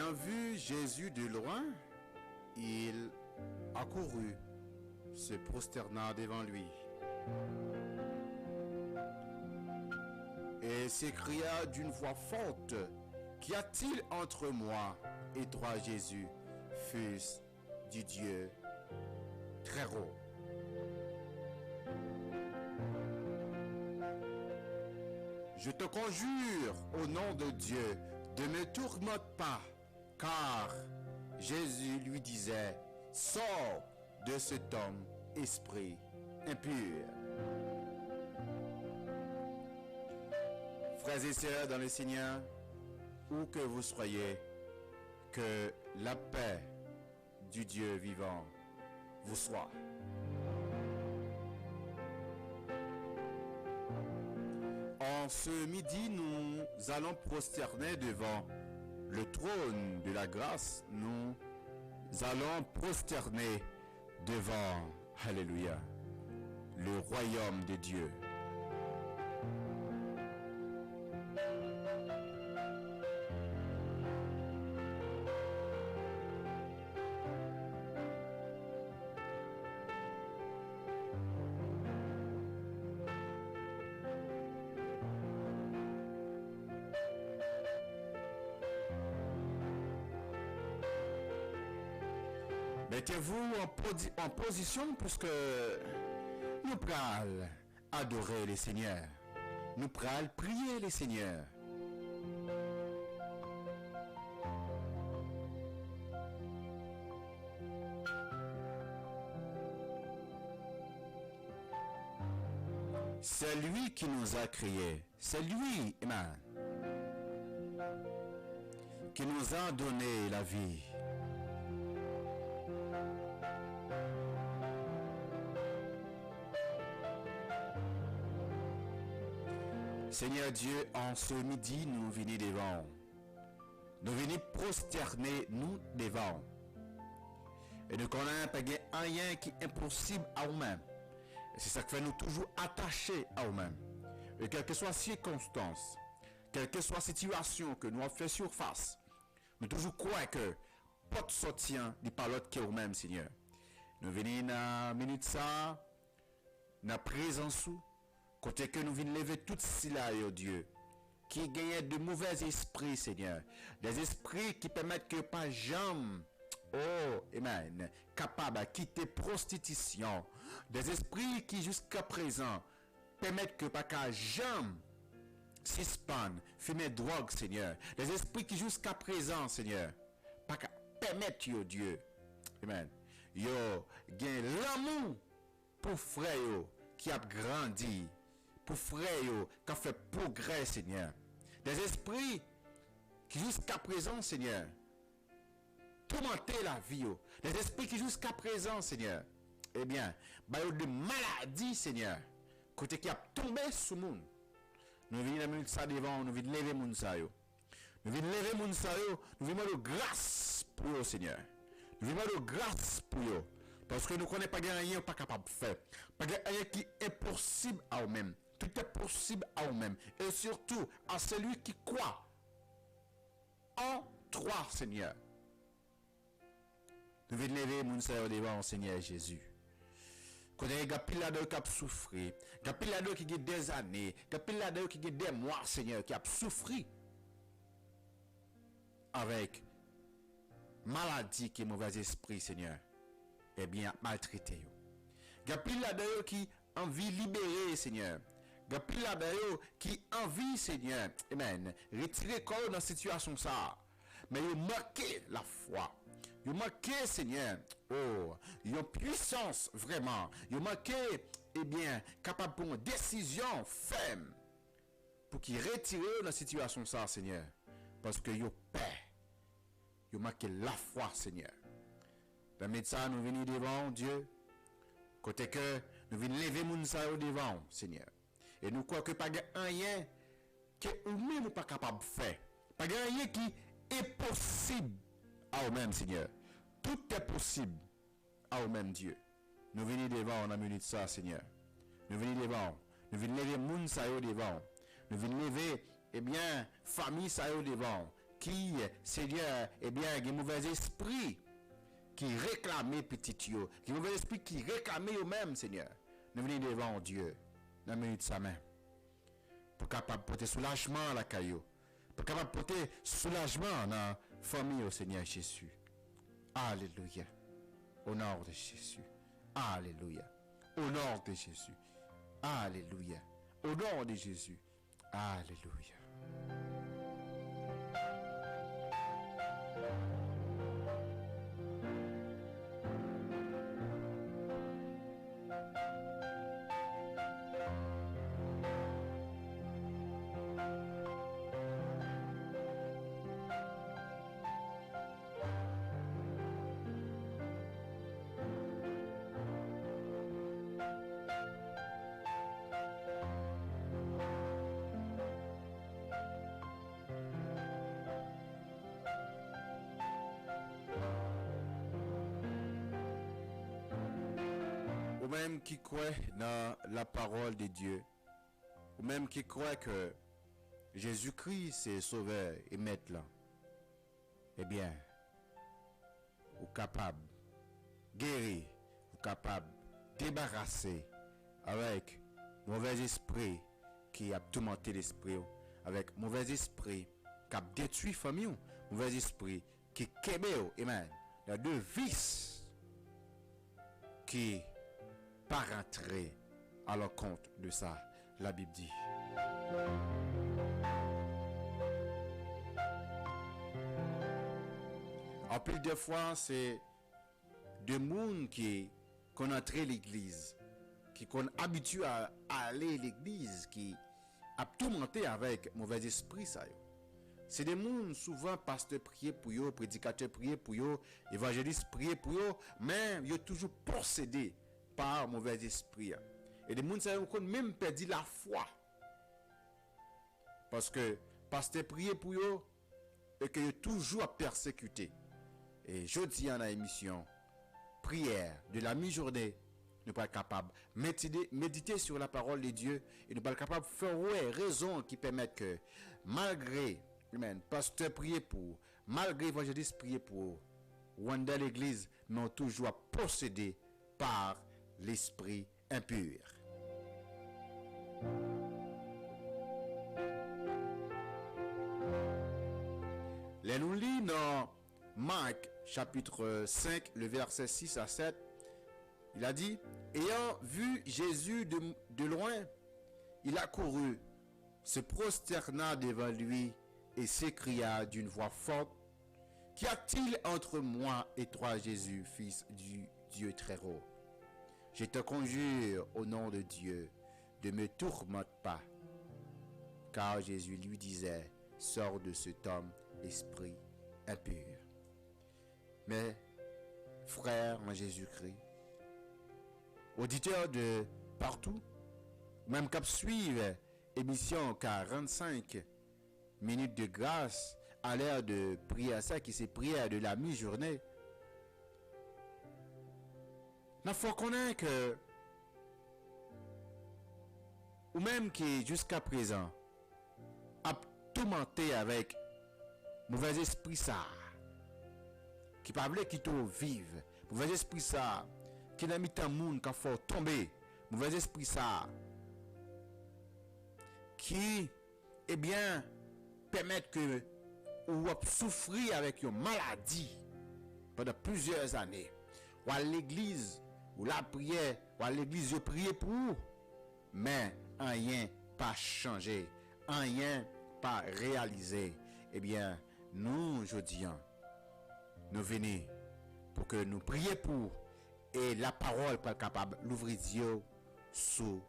Ayant vu Jésus de loin, il accourut, se prosterna devant lui et s'écria d'une voix forte, qu'y a-t-il entre moi et toi, Jésus, fils du Dieu très haut? Je te conjure au nom de Dieu, ne me tourmente pas, car Jésus lui disait, sors de cet homme, esprit impur. Frères et sœurs dans le Seigneur, où que vous soyez, que la paix du Dieu vivant vous soit. En ce midi, nous allons prosterner devant le trône de la grâce. Nous allons prosterner devant, alléluia, le royaume de Dieu. Mettez-vous en position puisque nous prenons adorer le Seigneur. Nous prenons prier le Seigneur. C'est lui qui nous a créés. C'est lui, amen, qui nous a donné la vie. Seigneur Dieu, en ce midi, nous venons devant. Nous venons prosterner nous devant. Et nous connaissons pas rien qui est impossible à nous-mêmes. Et c'est ça qui fait nous toujours attachés à nous-mêmes. Et quelle que soit la circonstance, quelle que soit la situation que nous avons fait surface, nous toujours croyons que pas de sortir n'est pas l'autre que nous-mêmes, Seigneur. Nous venons dans la minute ça, dans la présence où, côté que nous venons lever tout cela, oh Dieu, qui gagne de mauvais esprits, Seigneur. Des esprits qui permettent que pas jamais, oh, amen, capable de quitter prostitution. Des esprits qui jusqu'à présent permettent que pas qu'à jamais suspendre, fumer drogue, Seigneur. Des esprits qui jusqu'à présent, Seigneur, pas qu'à permettre, oh Dieu, amen, yo, gagne l'amour pour frère yo, qui a grandi. Pour frère qui a fait progrès, Seigneur. Des esprits qui jusqu'à présent, Seigneur, tourmentaient la vie. Des esprits qui jusqu'à présent, Seigneur, eh bien, de maladies, Seigneur, côté qui a tombé sous le monde. Nous venons de ça devant, nous venons de lever mon sayo. Nous venons de lever mon sayo, nous venons de grâce pour eux, Seigneur. Nous venons de grâce pour eux. Parce que nous ne connaissons pas rien pas capable de faire. Pas rien qui est possible à nous-mêmes. Tout est possible à nous-mêmes. Et surtout à celui qui croit en toi, Seigneur. Nous venons lever mon Seigneur devant Seigneur Jésus. Quand il y a des qui a souffert, il y a qui a des années, il y a qui a des mois, Seigneur, qui a souffert avec maladie qui est mauvais esprit, Seigneur. Eh bien, maltraité. Il y a des qui ont envie de libérer, Seigneur. Il y a des qui ont envie, Seigneur, amen, retirer corps dans la situation ça. Mais ils ont marqué la foi. Ils ont marqué, Seigneur, oh, ils ont puissance vraiment. Ils ont marqué, eh bien, capable pour une décision ferme pour qu'ils retirent dans la situation ça, Seigneur. Parce que ils ont paix. Ils ont marqué la foi, Seigneur. Dans le médecin, nous venons devant Dieu. Côté que nous venons lever mon sayo devant, Seigneur. Et nous croyons que pas rien que nous-mêmes pas capable de faire. Pas rien qui est possible à nous-mêmes, Seigneur. Tout est possible à nous-mêmes, Dieu. Nous venons devant, on a minute ça, Seigneur. Nous venons devant. Nous venons lever mon sayo devant. Nous venons lever, eh bien, famille sayo devant. qui, Seigneur, eh bien, des mauvais esprits qui réclamaient petit yo, des mauvais esprits qui réclamaient eux-mêmes, Seigneur. Nous venons devant Dieu, dans la minute de sa main, pour capable porter soulagement à la caillou, pour capable porter soulagement dans la famille au Seigneur Jésus. Alléluia. Au nom de Jésus. Alléluia. Au nom de Jésus. Alléluia. Au nom de Jésus. Alléluia. Ou même qui croit dans la parole de Dieu, ou même qui croit que Jésus-Christ c'est sauveur et maître là, eh bien, ou capable guérir, ou capable débarrasser avec mauvais esprit qui a tourmenté l'esprit, avec mauvais esprit qui a détruit la famille, mauvais esprit qui kébé, amen, les deux vices qui pas rentrer à leur compte de ça, la Bible dit. En plus de fois, c'est des gens qui qu'on entre l'église, qui qu'on habitué à aller à l'église, qui a tourmenté avec mauvais esprit ça. C'est des gens souvent pasteur prier pour eux, prédicateur prier pour eux, évangéliste prier pour eux, mais ils sont toujours possédés par mauvais esprit. Et des gens ça ont même perdu la foi. Parce que pasteur prier pour eux et que toujours à persécuter. Et jeudi en émission prière de la mi-journée, nous pas capable méditer sur la parole de Dieu et nous pas capable faire raison qui permettent que malgré pasteur prier pour, malgré évangéliste prier pour, ou dans l'église, mais toujours possédé par l'esprit impur. Les nous lit dans Marc chapitre 5, le verset 6 à 7, il a dit, ayant vu Jésus de loin, il a couru, se prosterna devant lui et s'écria d'une voix forte, qu'y a-t-il entre moi et toi, Jésus, fils du Dieu très haut? Je te conjure au nom de Dieu, ne me tourmente pas. Car Jésus lui disait, sors de cet homme, esprit impur. Mais, frères en Jésus-Christ, auditeurs de partout, même cap suivre émission 45 minutes de grâce à l'heure de prière, ça qui c'est prière de la mi-journée. Il faut connaître que, ou même qui jusqu'à présent, a tourmenté avec mauvais esprit ça, qui parle qui te vive, mauvais esprit ça, qui n'a mis tant monde qui faut tomber, mauvais esprit ça, qui, eh bien, permettre que ou souffrir avec une maladie pendant plusieurs années, ou à l'église, ou la prière, ou à l'église, je prie pour vous, mais rien pas changé, rien pas réalisé. Eh bien, nous, aujourd'hui, nous venons pour que nous prions pour, et la parole pas capable d'ouvrir Dieu sous,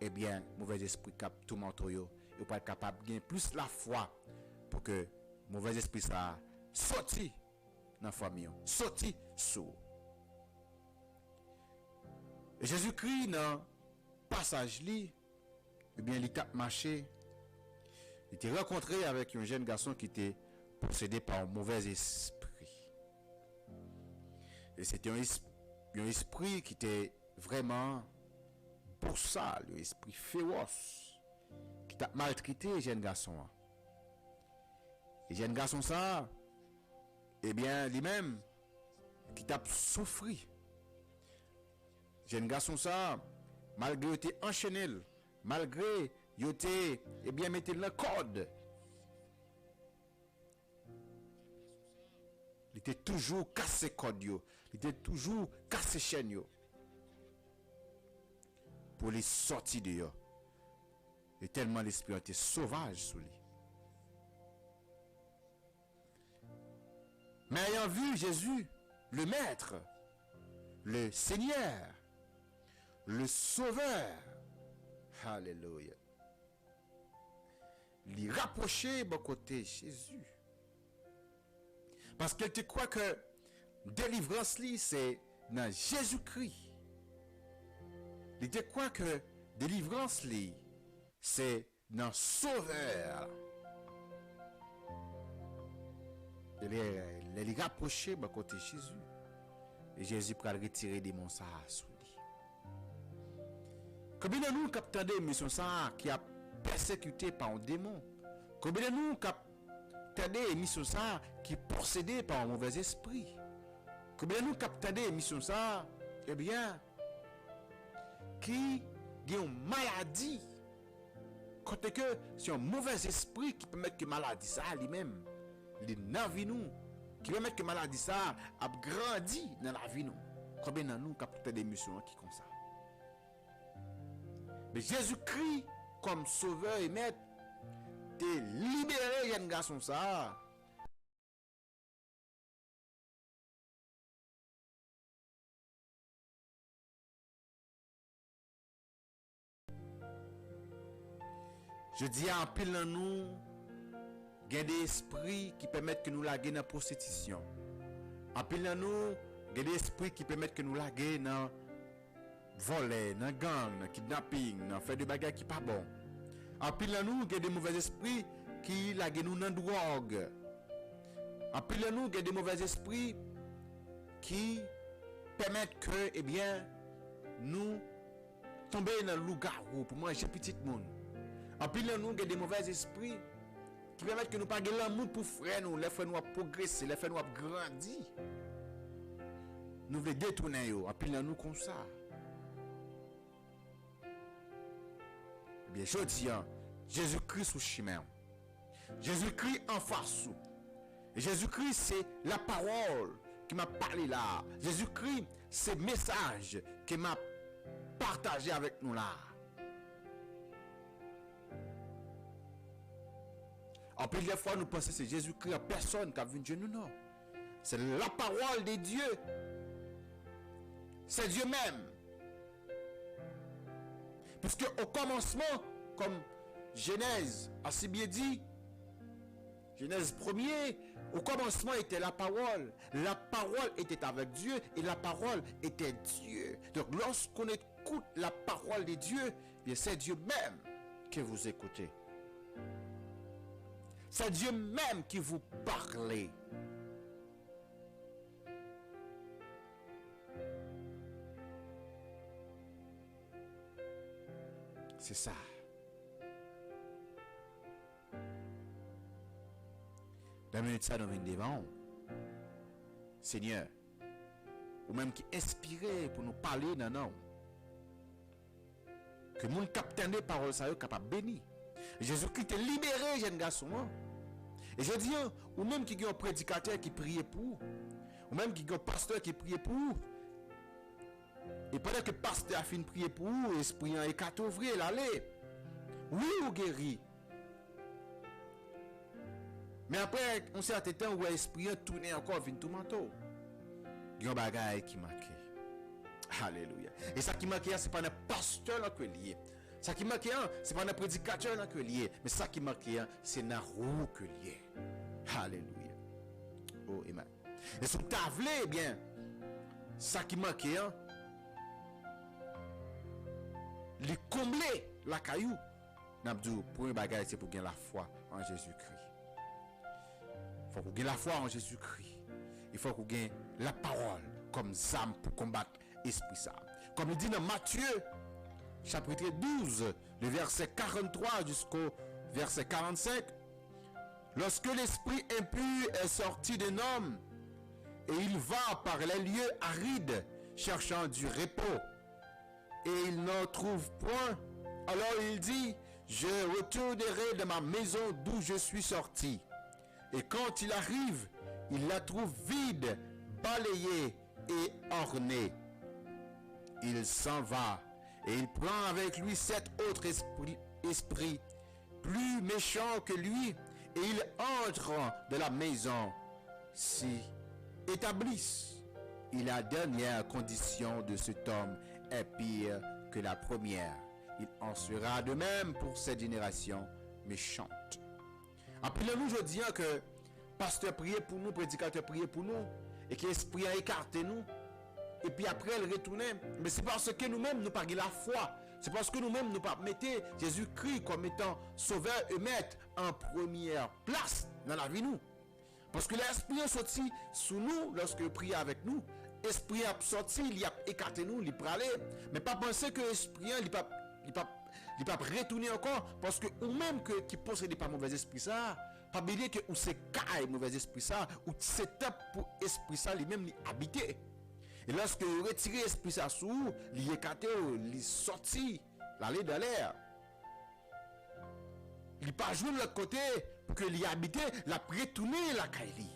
eh bien, mauvais esprit cap tout mentor yo, et pas capable de gagner plus la foi pour que mauvais esprit ça sorti dans la famille, sorti sous. Jésus-Christ dans passage li, eh bien, il a marché, il était rencontré avec un jeune garçon qui était possédé par un mauvais esprit. Et c'était un esprit qui était vraiment pour ça, le esprit féroce, qui t'a maltraité, jeune garçon. Et jeune garçon ça, eh bien, lui-même, qui t'a souffert. Jeune garçon ça, malgré qu'il était enchaîné, malgré qu'il était, eh bien, mettez le code. Il était toujours cassé code, il était toujours cassé chaîne. Pour les sortir dehors. Et tellement l'esprit était sauvage sous lui. Mais ayant vu Jésus, le Maître, le Seigneur, le Sauveur, alléluia, lui rapprocher de côté Jésus. Parce qu'elle te croit que délivrance, c'est dans Jésus-Christ. Il te croit que délivrance, c'est dans Sauveur. Elle est rapprochée de côté Jésus. Et Jésus peut le retirer des démons ça sous lui. Combien de nous captons des missions ça qui a persécuté par un démon? Combien de nous captons des missions ça qui est possédé par un mauvais esprit? Combien de nous captons des missions ça, eh bien, qui a une maladie? Quand que c'est un mauvais esprit qui permet que maladie ça lui-même, les dans vie nous, qui permet que maladie ça a grandi dans la vie nous. Combien de nous captons des missions qui comme ça? Mais Jésus-Christ comme sauveur et maître te libéré jeune garçon ça. Je dis en pile dans nous, il y a des esprits qui permettent que nous laguer dans la prostitution. En pile dans nous, il y a des esprits qui permettent que nous laguer dans voler, dans gang, dans kidnapping, dans faire des bagages qui pas bon. En pile dans nous, il y a des mauvais esprits qui laguent nous dans drogue. En pile dans nous, il y a des mauvais esprits qui permettent que, eh bien, nous tomber dans le loup-garou pour manger petit monde. En pile nous, il y a des mauvais esprits qui permettent que nous pas gagner l'amour pour frère nous, les frères nous progresser, les frères nous grandir. Nous voulons détourner yo, en pile nous comme ça. Eh bien, je dis, Jésus-Christ au chemin. Jésus-Christ en face. Et Jésus-Christ, c'est la parole qui m'a parlé là. Jésus-Christ, c'est le message qui m'a partagé avec nous là. En plus, des fois, nous pensons que c'est Jésus-Christ en personne qui a vu Dieu. Non. C'est la parole de Dieu. C'est Dieu même. Puisque au commencement, comme Genèse a si bien dit, Genèse 1er, au commencement était la parole. La parole était avec Dieu et la parole était Dieu. Donc lorsqu'on écoute la parole de Dieu, c'est Dieu même que vous écoutez. C'est Dieu même qui vous parle. C'est ça. Dans la minute ça, nous venons devant. Seigneur, ou même qui inspiré pour nous parler dans nous. Que mon capitaine des paroles, ça est capable de bénir. Jésus-Christ est libéré, jeune garçon. Et je dis, ou même qui a un prédicateur qui prie pour, ou même qui a un pasteur qui prie pour, et pendant que le pasteur a fini de prier pour, l'esprit est qu'à t'ouvrir, l'aller. Oui, ou guéri. Mais après, on s'est attendu où l'esprit a tourné encore, vient tout manteau. Il y a un bagage qui manque. Alléluia. Et ça qui manque, ce n'est pas un pasteur qui est lié. Ça qui manque, ce n'est pas un prédicateur qui est lié. Mais ça qui manque, c'est un roue qui est lié. Alléluia. Oh, amen. Et sous table, eh bien, ça qui manque, les combler la caillou. N'abdou, pour un bagage, c'est pour gagner la foi en Jésus-Christ. Il faut qu'on gagne la foi en Jésus-Christ. Il faut qu'on gagne la parole comme âme pour combattre l'esprit ça. Comme il dit dans Matthieu, chapitre 12, le verset 43 jusqu'au verset 45, Lorsque l'esprit impur est sorti d'un homme, et il va par les lieux arides, cherchant du repos, et il n'en trouve point, alors il dit, je retournerai dans ma maison d'où je suis sorti. Et quand il arrive, il la trouve vide, balayée et ornée. Il s'en va, et il prend avec lui 7 autres esprits plus méchants que lui, et ils entrent dans la maison, s'y établissent. Et la dernière condition de cet homme est pire que la première. Il en sera de même pour cette génération méchante. Appelez-nous aujourd'hui que pasteur priait pour nous, prédicateur priait pour nous, et que l'esprit a écarté nous, et puis après elle retournait. Mais c'est parce que nous-mêmes nous pas la foi. C'est parce que nous-mêmes nous pas mettez Jésus-Christ comme étant sauveur et maître en première place dans la vie nous. Parce que l'esprit est sorti sous nous lorsque il prie avec nous. L'esprit a sorti, il a écarté nous, il a aller. Mais pas penser que l'esprit il pas retourner encore parce que ou même que qui possède pas mauvais esprit ça, pas oublier que ou c'est caille mauvais esprit ça ou c'est top pour esprit ça lui-même habiter. Et lorsque vous retirez l'esprit ça sous, il écarté, il sorti, l'aller dans l'air. Il pas joué de l'autre côté pour que l'y habiter, la retourner la caille.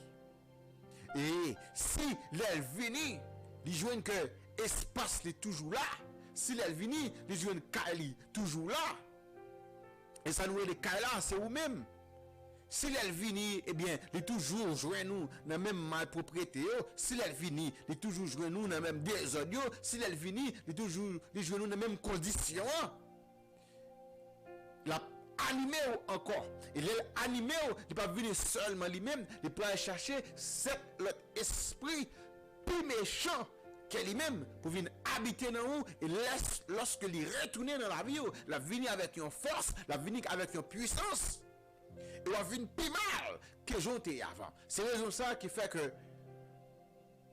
Et si l'elle vini, il joue que espace est toujours là. Si l'elle vini, il joue une caille toujours là. Et ça nous est les cailles là, c'est vous-même. Si l'elle vini, eh bien, il toujours joué nous dans la même malpropriété. Si l'elle vini, il toujours joué nous dans la même désordre. Si l'elle vini, il toujours joué nous dans la même condition. La animé encore. Et l'animé, il pas venir seulement lui-même, il peut aller chercher cet esprit plus méchant que lui-même pour venir habiter dans nous et lorsque il retourne dans la vie, la venir avec une force, la venir avec une puissance. Et on vient plus mal que j'étais avant. C'est raison ça qui fait que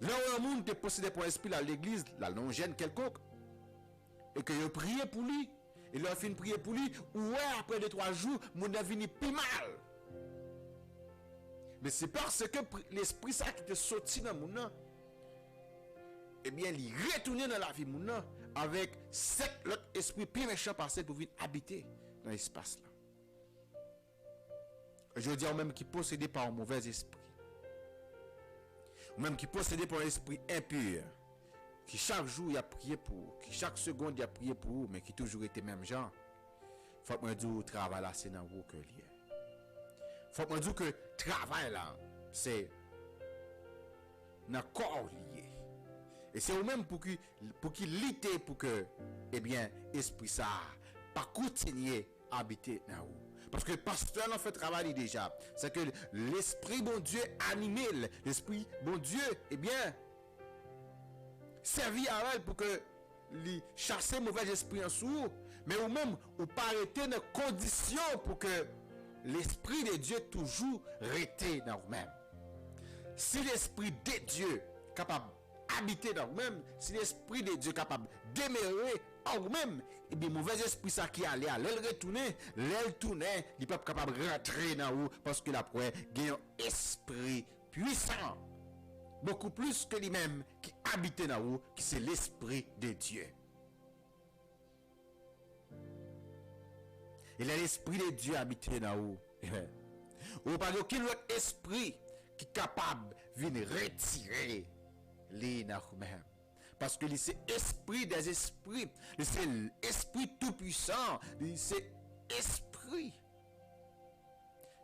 là où un monde est possédé pour l'esprit à l'église, là non gêne quelconque, et que je priais pour lui, et leur fin prier pour lui, ouais après 2-3 jours, mon a venu plus mal. Mais c'est parce que l'esprit ça qui te sorti dans mon nom, eh bien il retourne dans la vie mon nom avec 7 autres esprits plus méchants passés pour venir habiter dans l'espace là. Je veux dire, même qui possédé par un mauvais esprit, ou même qui possédé par un esprit impur, qui chaque jour il a prié pour, qui chaque seconde il a prié pour, mais qui toujours était même genre. Faut que moi dire travail là c'est dans vous que lié. Faut que moi dire que travail là c'est dans corps lié. Et c'est au même pour qu'il lutte pour que eh bien esprit ça pas continuer à habiter dans vous. Parce que le pasteur en fait travail déjà. C'est que l'esprit bon Dieu animé, l'esprit bon Dieu, eh bien, servi à elle pour que lui chasser mauvais esprit en sous, mais ou même ou pas arrêter dans condition pour que l'esprit de Dieu toujours reste dans vous-même. Si l'esprit de Dieu capable d'habiter dans vous-même, si l'esprit de Dieu capable d'émérer en vous-même, et bien mauvais esprit ça qui allait à l'aile retourner, l'aile tourner, il peut pas capable de rentrer dans vous parce que la preuve gagne un esprit puissant beaucoup plus que lui-même qui habite dans vous, qui c'est l'esprit de Dieu. Et l'esprit de Dieu habite dans vous. Ou pas aucun autre esprit qui est capable de venir retirer les dans vous-même. Parce que c'est esprit des esprits, c'est l'esprit tout puissant, c'est esprit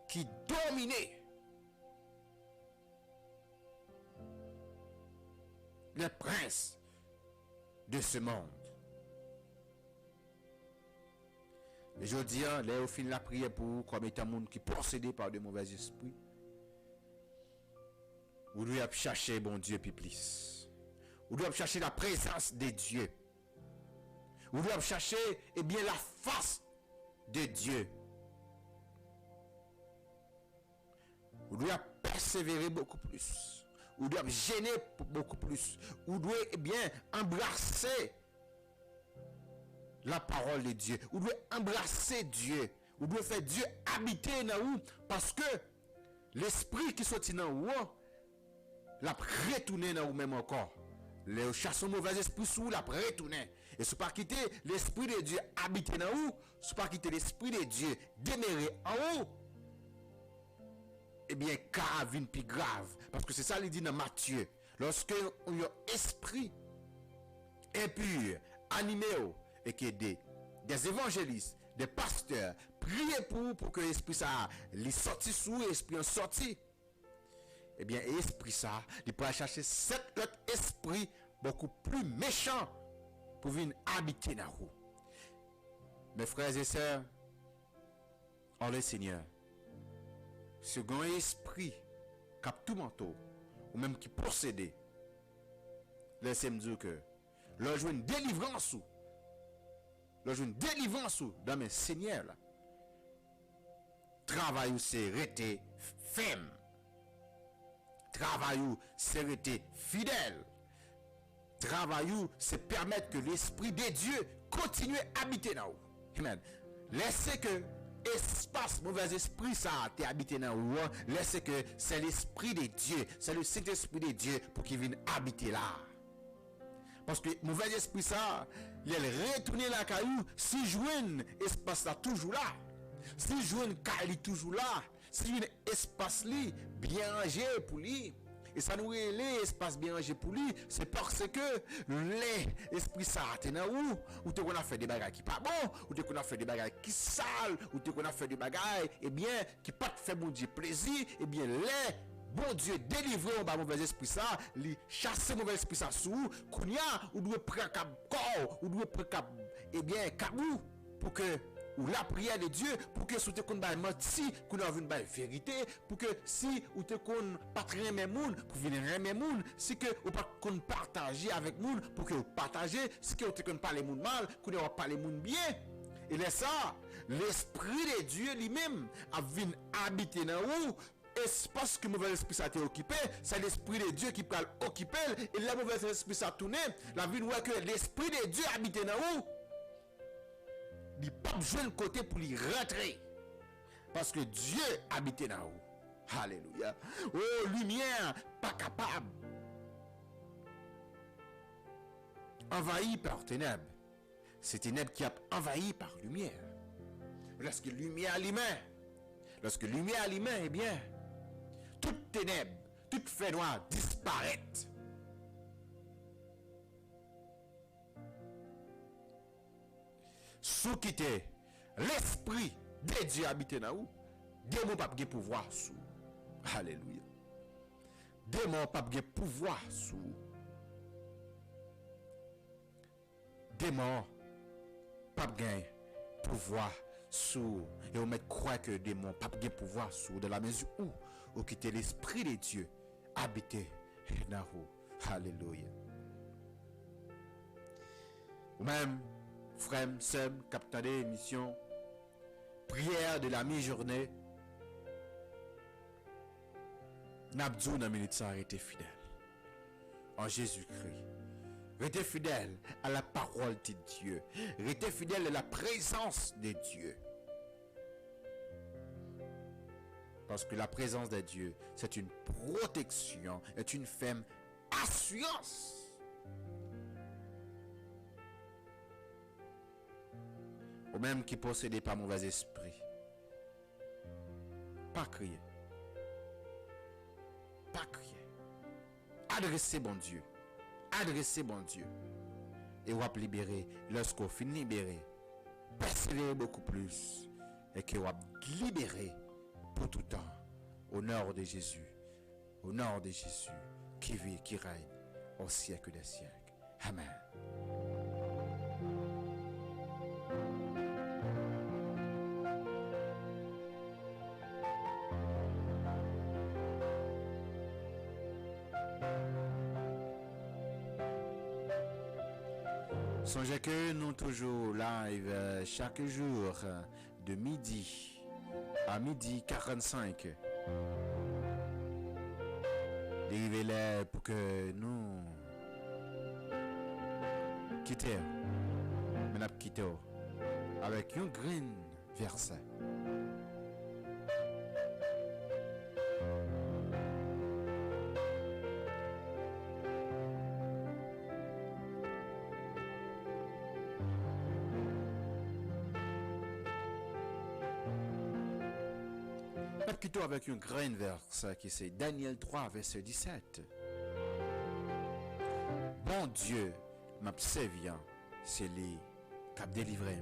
qui domine les princes de ce monde. Et je dis, là au fin la prière pour vous, comme étant un monde qui est possédé par de mauvais esprits, vous devez chercher bon Dieu puis plus. Vous devez chercher la présence de Dieu. Vous devez chercher eh bien la face de Dieu. Vous devez persévérer beaucoup plus. Vous devez gêner beaucoup plus. Vous devez eh bien embrasser la parole de Dieu. Vous devez embrasser Dieu. Vous devez faire Dieu habiter dans vous parce que l'esprit qui sorti dans ou, l'a retourné dans ou même encore. Le chassons mauvais esprit sous l'a retourné. Et si pas quitter l'esprit de Dieu habiter dans où, si pas quitter l'esprit de Dieu demeurer en haut, eh bien, cas vient plus grave. Parce que c'est ça, il dit dans Matthieu. Lorsque on a esprit impur, animé, et que des évangélistes, des pasteurs, priez pour que l'esprit ça, les sorti sous l'esprit en sorti. Eh bien, l'esprit ça, il peut chercher 7 autres esprits beaucoup plus méchants pour venir habiter dans vous. Mes frères et sœurs, en le Seigneur, second esprit cap tout manteau ou même qui possédait, laissez-moi dire que leur joue une délivrance dans mes seigneurs là. Travail ou c'est rester ferme, travail ou c'est rester fidèle, travail ou c'est permettre que l'esprit de Dieu continue à habiter dans vous. Amen. Laissez que espace mauvais esprit ça t'est habité dans vous. Laissez que c'est l'esprit de Dieu, c'est le Saint-Esprit de Dieu pour qu'il vienne habiter là. Parce que mauvais esprit ça, il retourne la caillou, si joine espace là toujours là. Si joine caillou toujours là, si joine espace li bien rangé pour lui. Et ça nous relève espace bien rangé pour lui, c'est parce que l'esprit ça t'es dans ou t'es qu'on a fait des bagages qui pas bon, ou t'es qu'on a fait des bagages qui sale, ou t'es qu'on a fait des bagages et bien qui pas te fait bon Dieu plaisir, et bien bon Dieu délivrer au mauvais esprit ça, li chasser mauvais esprit ça sous, kounya ou doit prendre corps, ou doit prendre et bien kabou pour que ou la prière de Dieu pour que si tu ne menti, qu'on a une vérité, pour que si ou te qu'on pas très même monde pour venir aimer monde, si que ou pas qu'on partager avec monde pour que partager, si que ou te qu'on parler monde mal, qu'on va parler monde bien. Et là ça, l'esprit de Dieu lui-même a venu habiter dans vous. Espace que mauvais esprit ça t'est occupé, c'est l'esprit de Dieu qui peut occuper, et la mauvais esprit ça tourner, la vie voit que l'esprit de Dieu habite dans vous. Il pas besoin de côté pour lui rentrer. Parce que Dieu habite dans vous. Alléluia. Oh, lumière, pas capable. Envahi par ténèbres. C'est ténèbres qui a envahi par lumière. Lorsque lumière allumait, eh bien, toute ténèbres, toute fait noir disparaît. Sous quitter l'esprit de Dieu habité dans vous, démon pas de pouvoir sous. Alléluia. Démon pas de pouvoir sous. Démon pas de pouvoir sous. Et on met croire que démon pas de pouvoir sous dans la mesure où vous quittez l'esprit de Dieu habité dans vous. Alléluia. Ou même frère, sœur, capteur d'émission, prière de la mi-journée. N'abdou dans minute ça arrêtez fidèle en Jésus-Christ. Restez fidèle à la parole de Dieu. Restez fidèle à la présence de Dieu. Parce que la présence de Dieu, c'est une protection, est une ferme assurance. Ou même qui possédait pas mauvais esprit. Pas crier. Pas crier. Adressez bon Dieu. Adressez bon Dieu. Et vous allez libérer. Lorsqu'on finit libéré, persévérer beaucoup plus. Et que vous allez libérer pour tout temps. Au nom de Jésus. Au nom de Jésus. Qui vit, qui règne au siècle des siècles. Amen. Songez que nous toujours live chaque jour de midi à midi 45. Dérivez-les pour que nous quittions. Nous quittons avec un green verset. quittons avec une grande verse qui c'est Daniel 3, verset 17. Bon Dieu, m'observant, c'est lui qui a délivré.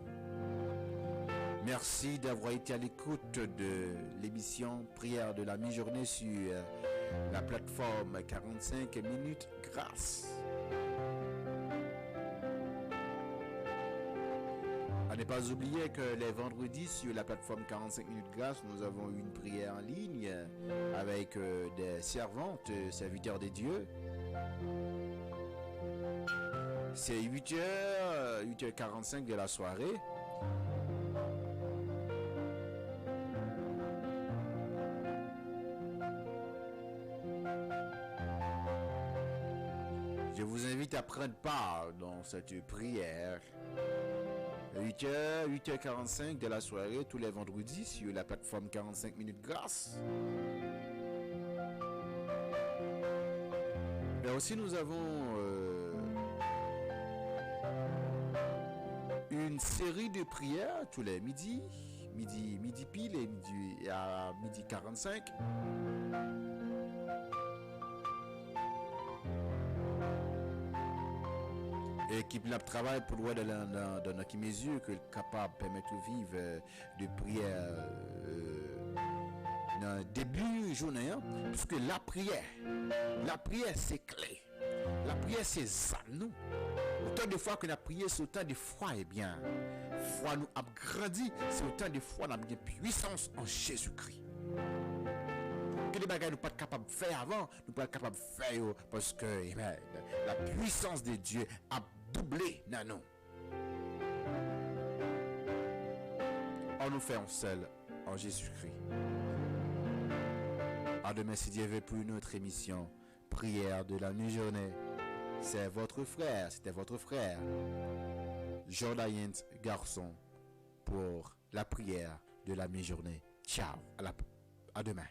Merci d'avoir été à l'écoute de l'émission Prière de la mi-journée sur la plateforme 45 minutes grâce. À ne pas oublier que les vendredis sur la plateforme 45 minutes grâce, nous avons une prière en ligne avec des servantes, serviteurs de Dieu. C'est 8h45 de la soirée. Je vous invite à prendre part dans cette prière. 8h45 de la soirée, tous les vendredis sur la plateforme 45 minutes grâce. Mais aussi nous avons une série de prières tous les midi pile et à midi 45. Équipe Lab travail pour voir dans notre mesure que capable de permettre de vivre de prière dans le début de journée, hein, parce que la prière c'est clé. La prière c'est ça, nous. Autant de fois que la prière, c'est autant de fois, eh bien, foi nous a grandi, c'est autant de fois nous avons une puissance en Jésus-Christ. Que des bagages nous pas capables de faire avant, nous pas capables de faire parce que eh bien, la puissance de Dieu a doublé dans nous. On nous fait en seul en Jésus-Christ. À demain si Dieu veut pour une autre émission, prière de la mi-journée. C'était votre frère, Jordan Garçon, pour la prière de la mi-journée. Ciao, à demain.